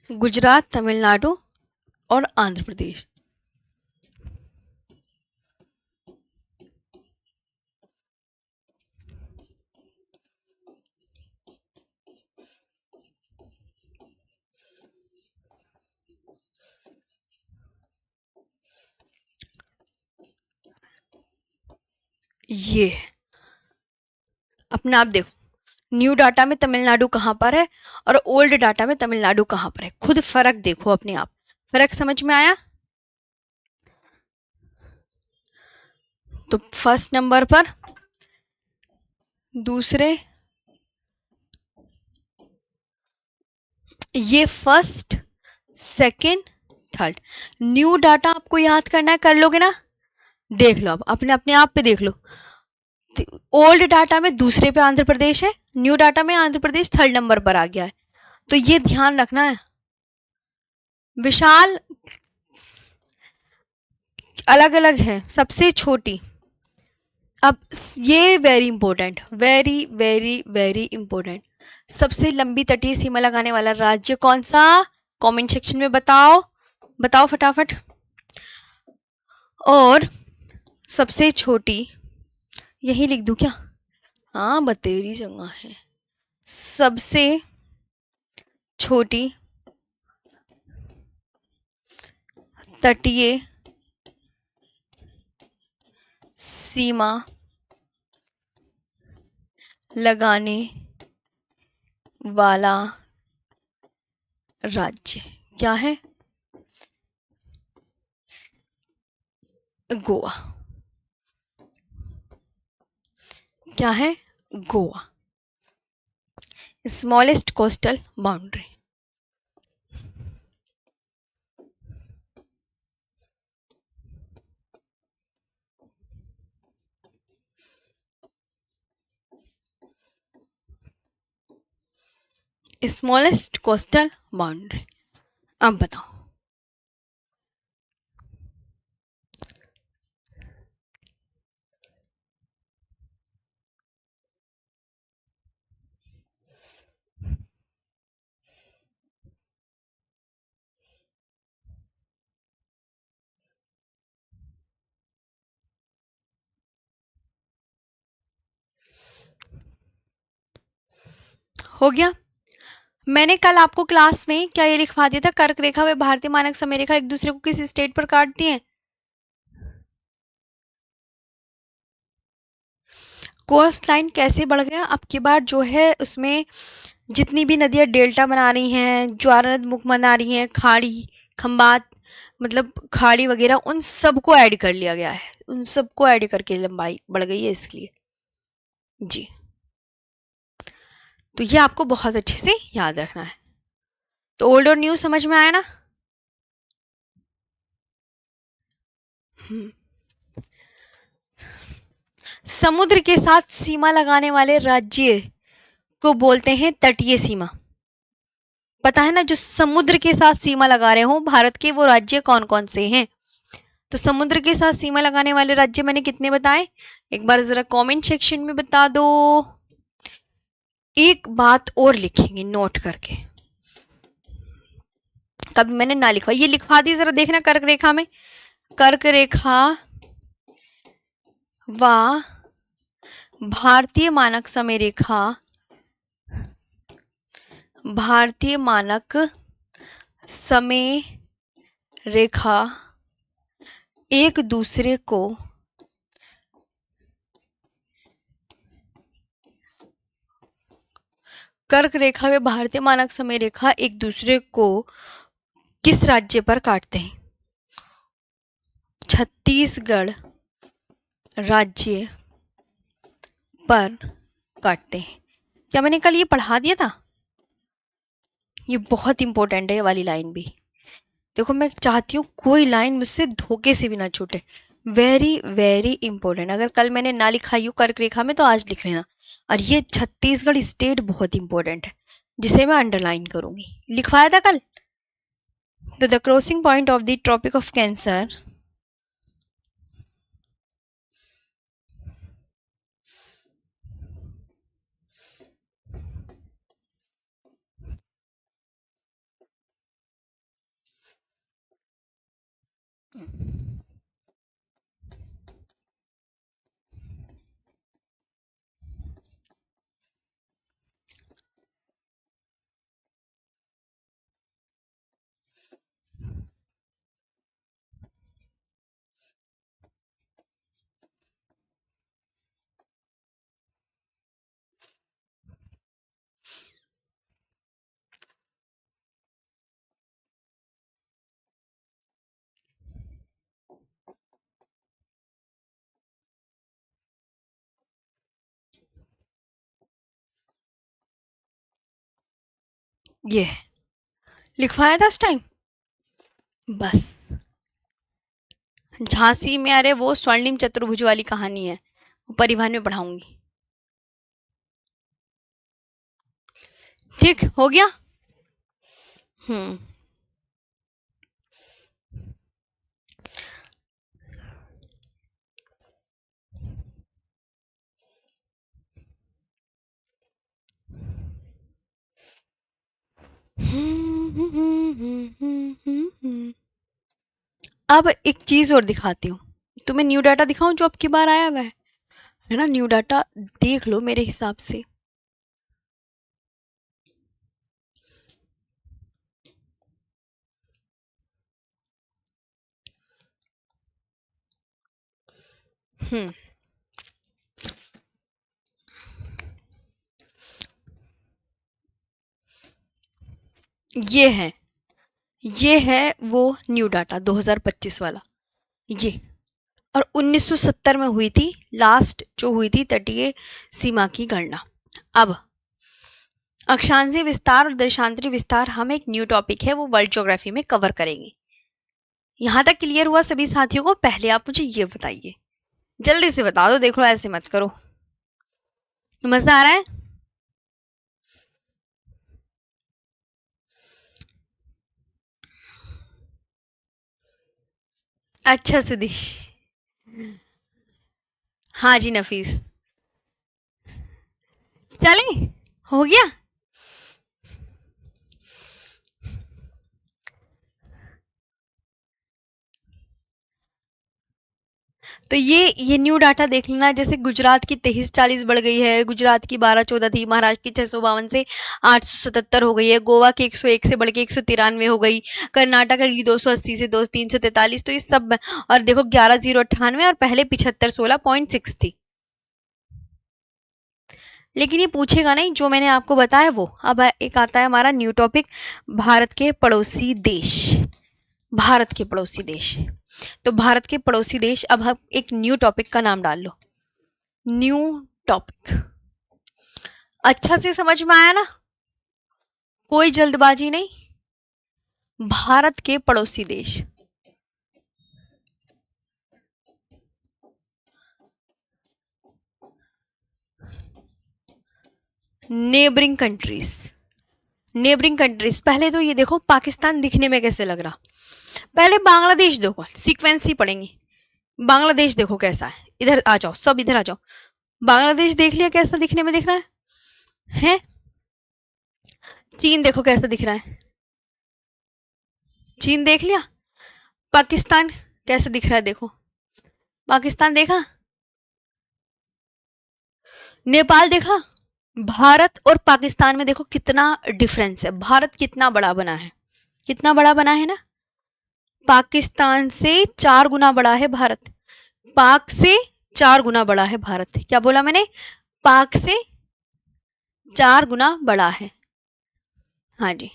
गुजरात, तमिलनाडु और आंध्र प्रदेश। ये अपने आप देखो, न्यू डाटा में तमिलनाडु कहाँ पर है और ओल्ड डाटा में तमिलनाडु कहाँ पर है, खुद फर्क देखो अपने आप। फर्क समझ में आया? तो फर्स्ट नंबर पर, दूसरे, ये first, second, third. New data आपको याद करना है, कर लोगे ना? देख लो, अब अपने अपने आप पे देख लो। ओल्ड डाटा में दूसरे पे आंध्र प्रदेश है, न्यू डाटा में आंध्र प्रदेश थर्ड नंबर पर आ गया है। तो ये ध्यान रखना है। विशाल अलग अलग है, सबसे छोटी अब ये very important, very very very important, सबसे लंबी तटीय सीमा लगाने वाला राज्य कौन सा? कमेंट सेक्शन में बताओ, बताओ फटाफट। और सबसे छोटी, यही लिख दूं क्या? हाँ बतेरी जगह है। सबसे छोटी तटीय सीमा लगाने वाला राज्य क्या है? गोवा। क्या है? Goa. Smallest coastal boundary. Smallest coastal boundary. अब बताओ। हो गया। मैंने कल आपको क्लास में क्या ये लिखवा दिया था, कर्क रेखा व भारतीय मानक समय रेखा एक दूसरे को किस स्टेट पर काटती हैं? कोस्ट लाइन कैसे बढ़ गया अब की बार जो है उसमें, जितनी भी नदियां डेल्टा बना रही हैं, ज्वार मुख बना रही हैं, खाड़ी खंबात मतलब खाड़ी वगैरह, उन सबको ऐड कर लिया गया है, उन सबको ऐड करके लंबाई बढ़ गई है इसलिए। जी, तो ये आपको बहुत अच्छे से याद रखना है। तो ओल्ड और न्यू समझ में आया ना? समुद्र के साथ सीमा लगाने वाले राज्य को बोलते हैं तटीय सीमा। पता है ना, जो समुद्र के साथ सीमा लगा रहे हो भारत के, वो राज्य कौन कौन से हैं? तो समुद्र के साथ सीमा लगाने वाले राज्य मैंने कितने बताए, एक बार जरा कमेंट सेक्शन में बता दो। एक बात और लिखेंगे नोट करके, कभी मैंने ना लिखवा, ये लिखवा दी जरा देखना, कर्क रेखा में, कर्क रेखा व भारतीय मानक समय रेखा, भारतीय मानक समय रेखा एक दूसरे को कर्क रेखा व भारतीय मानक समय रेखा एक दूसरे को किस राज्य पर काटते हैं? छत्तीसगढ़ राज्य पर काटते हैं। क्या मैंने कल ये पढ़ा दिया था? ये बहुत इंपॉर्टेंट है ये वाली लाइन भी। देखो मैं चाहती हूँ कोई लाइन मुझसे धोखे से भी ना छूटे, वेरी वेरी इंपॉर्टेंट। अगर कल मैंने ना लिखाई हो कर्क रेखा में तो आज लिख लेना। और ये छत्तीसगढ़ स्टेट बहुत इंपॉर्टेंट है, जिसे मैं अंडरलाइन करूंगी, लिखवाया था कल। तो the crossing point of the tropic of cancer ये लिखवाया था उस टाइम। बस झांसी में, अरे वो स्वर्णिम चतुर्भुज वाली कहानी है, वो परिवहन में पढ़ाऊंगी। ठीक हो गया। हम्म, अब एक चीज और दिखाती हूँ, तुम्हें न्यू डाटा दिखाऊं जो अब की बार आया हुआ है ना। न्यू डाटा देख लो मेरे हिसाब से। हम्म ये है वो न्यू डाटा 2025 वाला ये। और 1970 में हुई थी लास्ट जो हुई थी तटीय सीमा की गणना। अब अक्षांशीय विस्तार और देशांतरी विस्तार हम एक न्यू टॉपिक है वो वर्ल्ड ज्योग्राफी में कवर करेंगे। यहां तक क्लियर हुआ सभी साथियों को? पहले आप मुझे ये बताइए, जल्दी से बता दो, देखो ऐसे मत करो। मजा आ रहा है? अच्छा सुदेश। हाँ जी नफीस, चले, हो गया। तो ये न्यू डाटा देख लेना। जैसे गुजरात की 2340 बढ़ गई है, गुजरात की 1214 थी, महाराष्ट्र की 652 से 877 हो गई है, गोवा की 101 से बढ़ के 193 हो गई, कर्नाटक की 280 से 343। तो ये सब। और देखो 11098 और पहले 7516.6 थी। लेकिन ये पूछेगा नहीं जो मैंने आपको बताया वो। अब एक आता है हमारा न्यू टॉपिक, भारत के पड़ोसी देश। भारत के पड़ोसी देश, तो भारत के पड़ोसी देश। अब हम एक न्यू टॉपिक का नाम डाल लो, न्यू टॉपिक। अच्छा से समझ में आया ना? कोई जल्दबाजी नहीं। भारत के पड़ोसी देश, नेबरिंग कंट्रीज। नेबरिंग कंट्रीज, पहले तो ये देखो पाकिस्तान दिखने में कैसे लग रहा। पहले बांग्लादेश देखो, सीक्वेंस ही पढ़ेंगे। बांग्लादेश देखो कैसा है, इधर आ जाओ, सब इधर आ जाओ। बांग्लादेश देख लिया कैसा दिखने में दिख रहा है? चीन देखो कैसा दिख रहा है, चीन देख लिया। पाकिस्तान कैसे दिख रहा है, देखो पाकिस्तान देखा। नेपाल देखा। भारत और पाकिस्तान में देखो कितना डिफरेंस है। भारत कितना बड़ा बना है, कितना बड़ा बना है ना। पाकिस्तान से 4 गुना बड़ा है भारत, पाक से 4 गुना बड़ा है भारत। क्या बोला मैंने? पाक से 4 गुना बड़ा है। हाँ जी।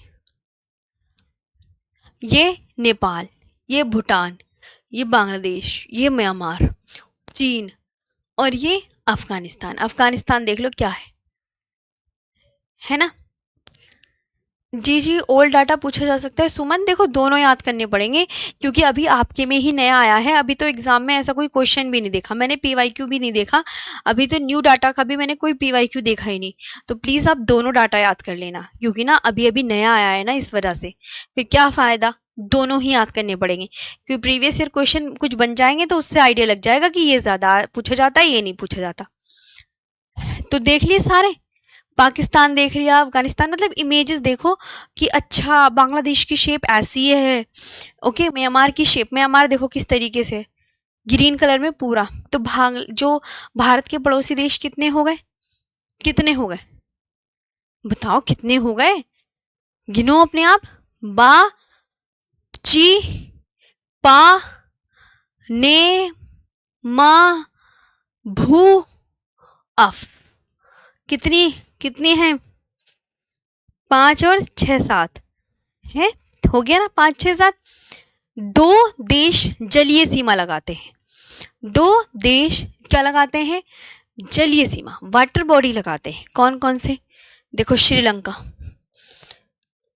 ये नेपाल, ये भूटान, ये बांग्लादेश, ये म्यांमार, चीन और ये अफगानिस्तान। अफगानिस्तान देख लो क्या है ना। जी जी, ओल्ड डाटा पूछा जा सकता है। सुमन देखो दोनों याद करने पड़ेंगे क्योंकि अभी आपके में ही नया आया है। अभी तो एग्जाम में ऐसा कोई क्वेश्चन भी नहीं देखा मैंने, पीवाईक्यू भी नहीं देखा। अभी तो न्यू डाटा का भी मैंने कोई पीवाईक्यू देखा ही नहीं। तो प्लीज आप दोनों डाटा याद कर लेना क्योंकि ना अभी अभी नया आया है ना, इस वजह से फिर क्या फायदा। दोनों ही याद करने पड़ेंगे क्योंकि प्रीवियस ईयर क्वेश्चन कुछ बन जाएंगे तो उससे आइडिया लग जाएगा कि ये ज्यादा पूछा जाता है, ये नहीं पूछा जाता। तो देख लिए सारे, पाकिस्तान देख लिया, अफगानिस्तान। मतलब इमेजेस देखो कि अच्छा बांग्लादेश की शेप ऐसी है। ओके, म्यांमार की शेप, म्यांमार देखो किस तरीके से ग्रीन कलर में पूरा। तो जो भारत के पड़ोसी देश कितने हो गए, कितने हो गए बताओ, कितने हो गए? गिनो अपने आप। बा, ची, पा, ने, मा, भू, अफ। कितनी कितनी है? 5 और 6 7 है, हो गया ना 5 6 7। 2 देश जलीय सीमा लगाते हैं, 2 देश क्या लगाते हैं? जलीय सीमा, वाटर बॉडी लगाते हैं। कौन कौन से? देखो श्रीलंका,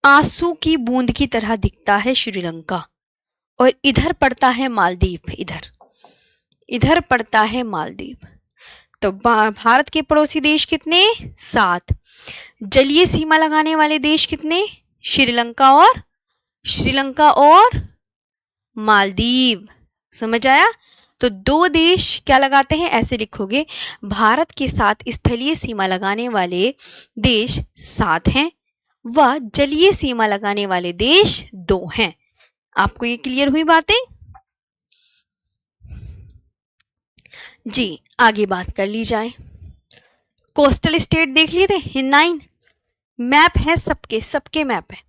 आंसू की बूंद की तरह दिखता है श्रीलंका। और इधर पड़ता है मालदीव, इधर पड़ता है मालदीव। तो भारत के पड़ोसी देश कितने? 7। जलीय सीमा लगाने वाले देश कितने? श्रीलंका और मालदीव। समझ आया? तो 2 देश क्या लगाते हैं, ऐसे लिखोगे। भारत के साथ स्थलीय सीमा लगाने वाले देश 7 हैं, व जलीय सीमा लगाने वाले देश 2 हैं। आपको ये क्लियर हुई बातें? जी, आगे बात कर ली जाए। कोस्टल स्टेट देख लिए थे, 9 मैप है, सबके सबके मैप है।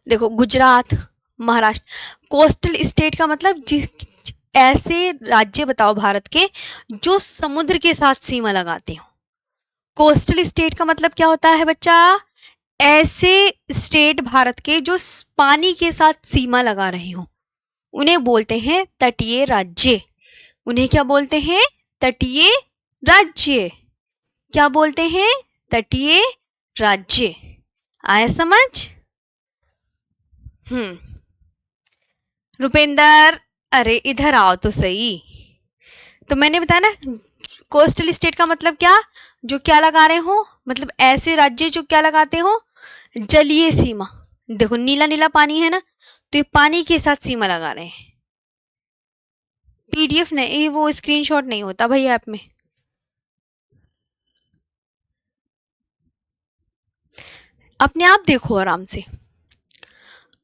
देखो, गुजरात, महाराष्ट्र। कोस्टल स्टेट का मतलब जिस ऐसे राज्य बताओ भारत के जो समुद्र के साथ सीमा लगाते हो। कोस्टल स्टेट का मतलब क्या होता है बच्चा? ऐसे स्टेट भारत के जो पानी के साथ सीमा लगा रहे हो, उन्हें बोलते हैं तटीय राज्य। उन्हें क्या बोलते हैं? तटीय राज्य। क्या बोलते हैं? तटीय राज्य। आया समझ? रुपेंद्र, अरे इधर आओ तो सही। तो मैंने बताया ना, कोस्टल स्टेट का मतलब क्या? जो क्या लगा रहे हो, मतलब ऐसे राज्य जो क्या लगाते हो? जलीय सीमा। देखो नीला नीला पानी है ना, तो ये पानी के साथ सीमा लगा रहे हैं। पीडीएफ नहीं, वो स्क्रीनशॉट नहीं होता भाई ऐप में। अपने आप देखो आराम से।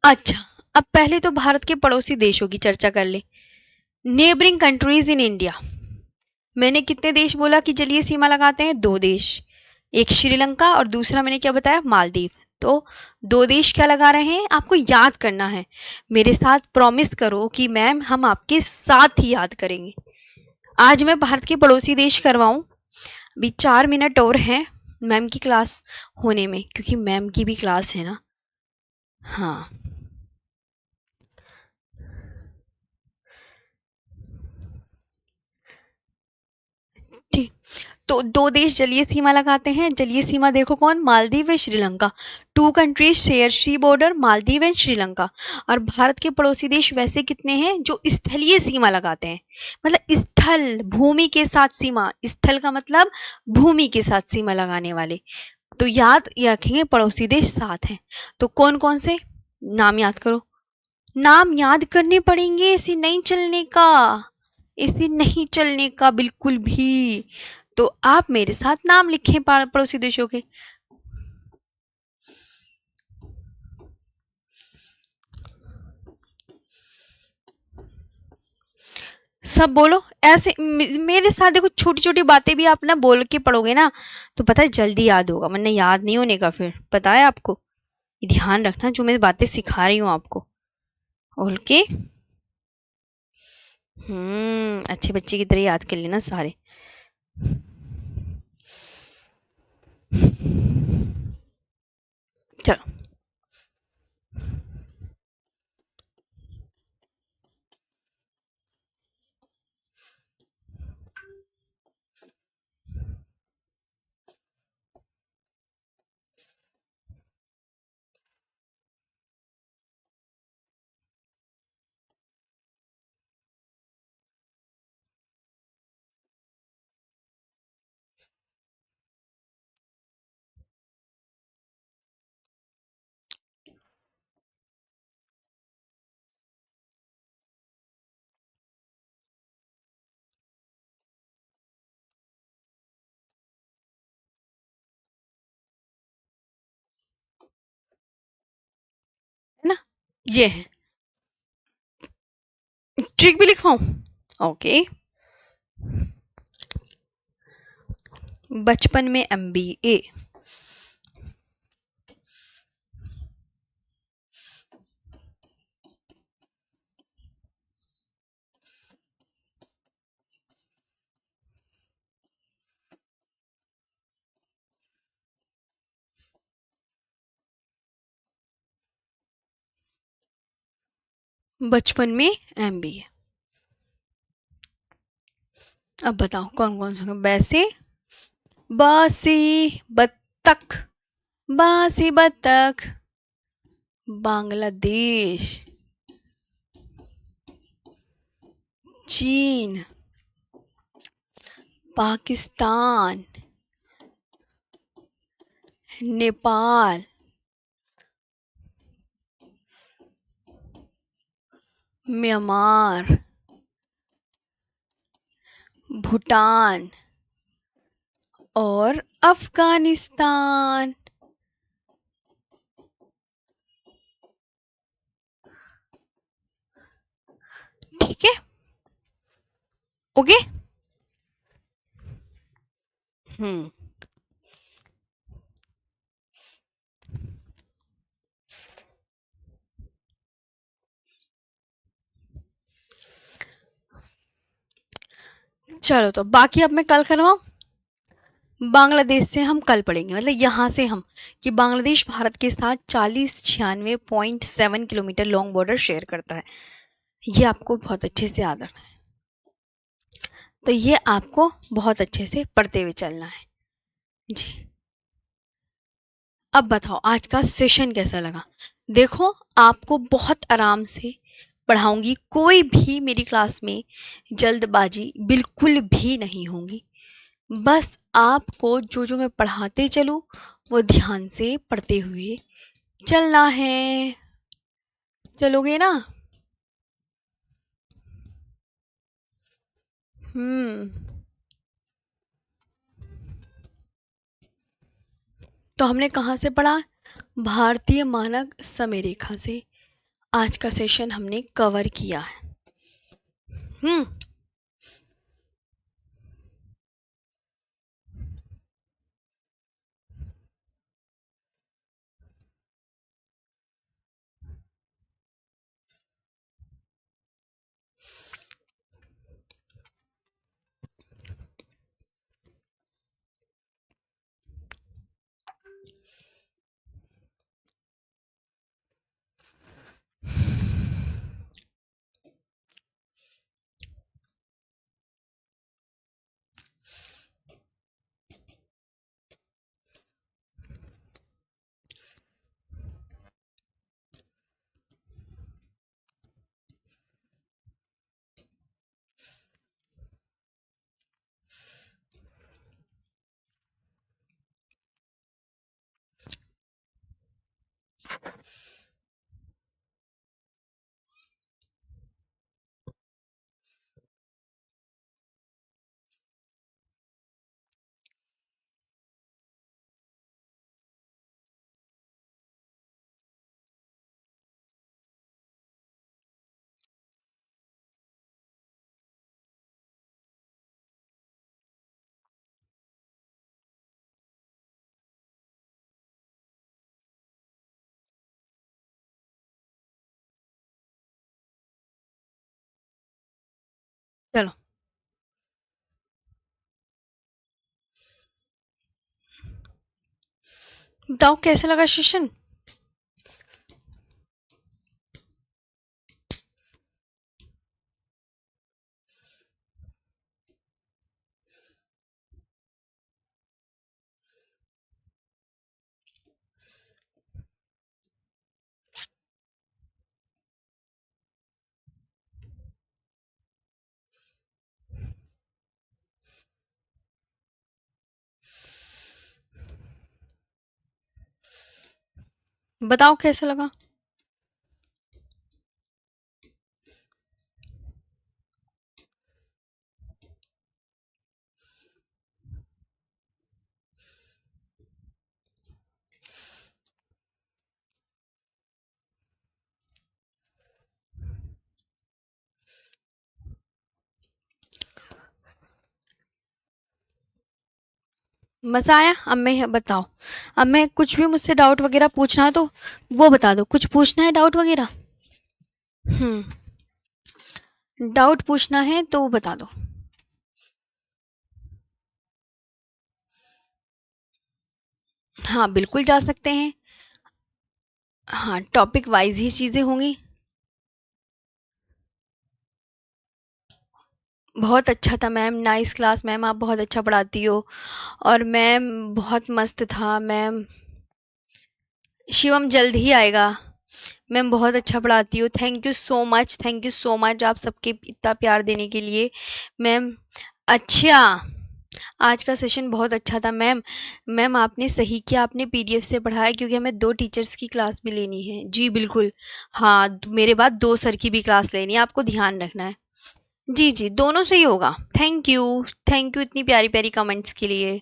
अच्छा, अब पहले तो भारत के पड़ोसी देशों की चर्चा कर ले। Neighbouring countries in India. मैंने कितने देश बोला कि जलीय सीमा लगाते हैं? 2 देश। एक श्रीलंका और दूसरा मैंने क्या बताया? मालदीव। तो 2 देश क्या लगा रहे हैं? आपको याद करना है। मेरे साथ प्रॉमिस करो कि मैम हम आपके साथ ही याद करेंगे। आज मैं भारत के पड़ोसी देश करवाऊं। अभी 4 मिनट और हैं मैम की क्लास होने में, क्योंकि मैम की भी क्लास है ना। हाँ, ठीक। तो 2 देश जलीय सीमा लगाते हैं। जलीय सीमा देखो कौन? मालदीव व Sri Lanka. 2 countries share sea border, Maldives and Sri Lanka. और भारत के पड़ोसी देश वैसे कितने हैं जो स्थलीय सीमा लगाते हैं? मतलब स्थल, भूमि के साथ सीमा। स्थल का मतलब भूमि के साथ सीमा लगाने वाले। तो याद रखेंगे पड़ोसी देश 7 हैं। तो कौन कौन से? नाम याद करो। नाम याद करने पड़ेंगे, ऐसे नहीं चलने का। ऐसे नहीं चलने का बिल्कुल भी। तो आप मेरे साथ नाम लिखें पड़ोसी देशों के। सब बोलो ऐसे मेरे साथ। देखो छोटी छोटी बातें भी आप ना बोल के पढ़ोगे ना, तो पता है जल्दी याद होगा, वरना याद नहीं होने का फिर। पता है आपको? ध्यान रखना जो मैं बातें सिखा रही हूँ आपको। ओके। अच्छे बच्चे की तरह याद कर लेना सारे। चलो, है ना, ये है। ट्रिक भी लिखवाऊं? ओके। बचपन में MBA। बचपन में MBA। अब बताओ कौन कौन सा? वैसे बासी बत्तख, बासी बत्तख, बांग्लादेश, चीन, पाकिस्तान, नेपाल, म्यांमार, भूटान और अफगानिस्तान। ओके। हम्म। चलो तो बाकी अब मैं कल करवाऊं। बांग्लादेश से हम कल पढ़ेंगे, मतलब यहाँ से हम, कि बांग्लादेश भारत के साथ 4096.7 किलोमीटर लॉन्ग बॉर्डर शेयर करता है। ये आपको बहुत अच्छे से याद रखना है। तो ये आपको बहुत अच्छे से पढ़ते हुए चलना है जी। अब बताओ आज का सेशन कैसा लगा। देखो आपको बहुत आराम से पढ़ाऊंगी, कोई भी मेरी क्लास में जल्दबाजी बिल्कुल भी नहीं होगी। बस आपको जो जो मैं पढ़ाते चलूँ वो ध्यान से पढ़ते हुए चलना है। चलोगे ना? हम्म। तो हमने कहाँ से पढ़ा? भारतीय मानक समय रेखा से आज का सेशन हमने कवर किया है। हम्म। चलो बताओ कैसा लगा सेशन। बताओ कैसा लगा। मजा आया? अब मैं बताओ, अब मैं कुछ भी मुझसे डाउट वगैरह पूछना है तो वो बता दो। कुछ पूछना है डाउट वगैरह? हम्म। डाउट पूछना है तो वो बता दो। हाँ बिल्कुल जा सकते हैं। हाँ टॉपिक वाइज ही चीजें होंगी। बहुत अच्छा था मैम, नाइस क्लास मैम, आप बहुत अच्छा पढ़ाती हो। और मैम बहुत मस्त था मैम। शिवम जल्द ही आएगा। मैम बहुत अच्छा पढ़ाती हो, thank you so much, thank you so much आप सबके इतना प्यार देने के लिए मैम। अच्छा, आज का सेशन बहुत अच्छा था मैम। मैम आपने सही किया, आपने पीडीएफ से पढ़ाया, क्योंकि हमें 2 टीचर्स की क्लास भी लेनी है। जी बिल्कुल। हाँ मेरे बाद 2 सर की भी क्लास लेनी है, आपको ध्यान रखना है। जी जी दोनों से ही होगा। थैंक यू, थैंक यू इतनी प्यारी प्यारी कमेंट्स के लिए।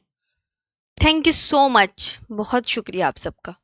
थैंक यू सो मच, बहुत शुक्रिया आप सबका।